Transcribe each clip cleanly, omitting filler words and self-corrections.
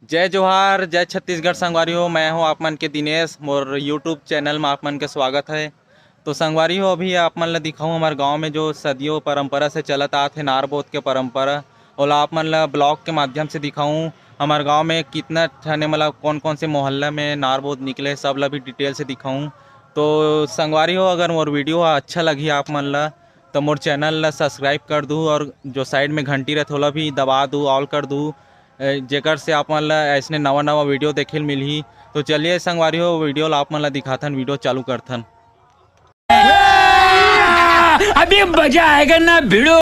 जय जोहार, जय छत्तीसगढ़ संगवारी हो। मैं हूँ आप मन के दिनेश, मोर यूट्यूब चैनल में आप मन के स्वागत है। तो संगवारी हो, अभी आप मन ला दिखाऊँ हमारे गांव में जो सदियों परंपरा से चलत आत है नार बोत के परंपरा, ओला आप मन ला ब्लॉग के माध्यम से दिखाऊँ। हमारे गांव में कितना ठने मतलब कौन कौन से मोहल्ला में नार बोत निकले सब ला भी डिटेल से दिखाऊँ। तो संगवारी हो, अगर मोर वीडियो अच्छा लगी आप मन ला तो मोर चैनल ला सब्सक्राइब कर दूँ और जो साइड में घंटी रहथे ओला भी दबा दूँ, ऑल कर दूँ, जेकर से आप मन ला ऐसने नवा नवा वीडियो देखे मिलही। तो चलिए संगवारी हो, वीडियो ला आप मन ला दिखाथन, वीडियो चालू करथन। अभी मजा आएगा ना भिड़ो।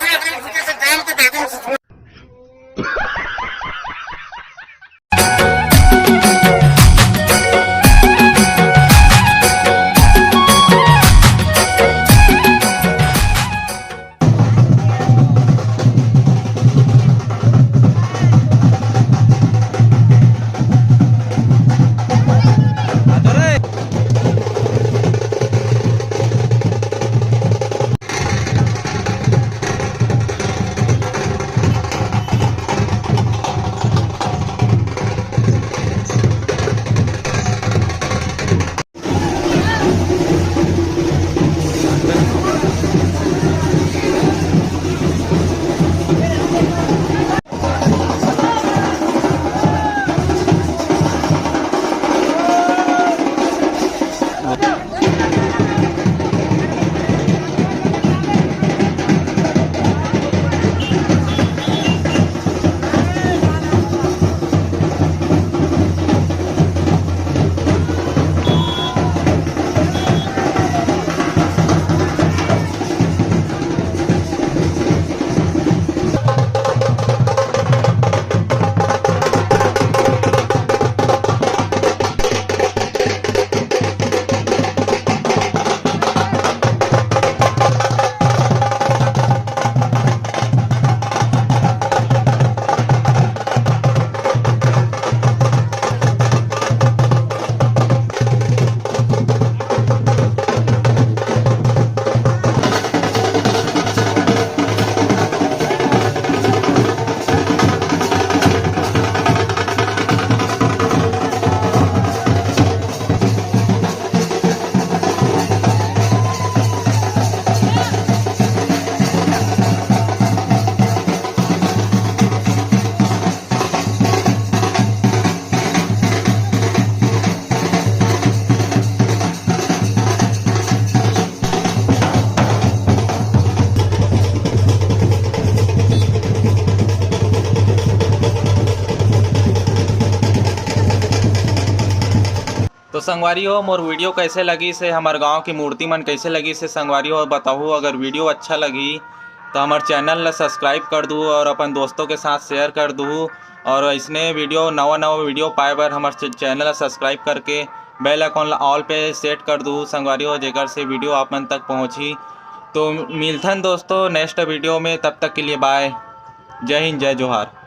तो संगवारी हो, मोर वीडियो कैसे लगी से, हमारे गांव की मूर्ति मन कैसे लगी से संगवारी हो बताओ। अगर वीडियो अच्छा लगी तो हमारे चैनल ला सब्सक्राइब कर दूँ और अपन दोस्तों के साथ शेयर कर दूँ। और इसने वीडियो नवा नवा वीडियो पाए बर हमारे चैनल ला सब्सक्राइब करके बेल आइकन ला ऑल पे सेट कर दूँ संगवारी हो, जेकर से वीडियो आप मन तक पहुँची। तो मिलथन दोस्तों नेक्स्ट वीडियो में, तब तक के लिए बाय। जय हिंद, जय जोहार।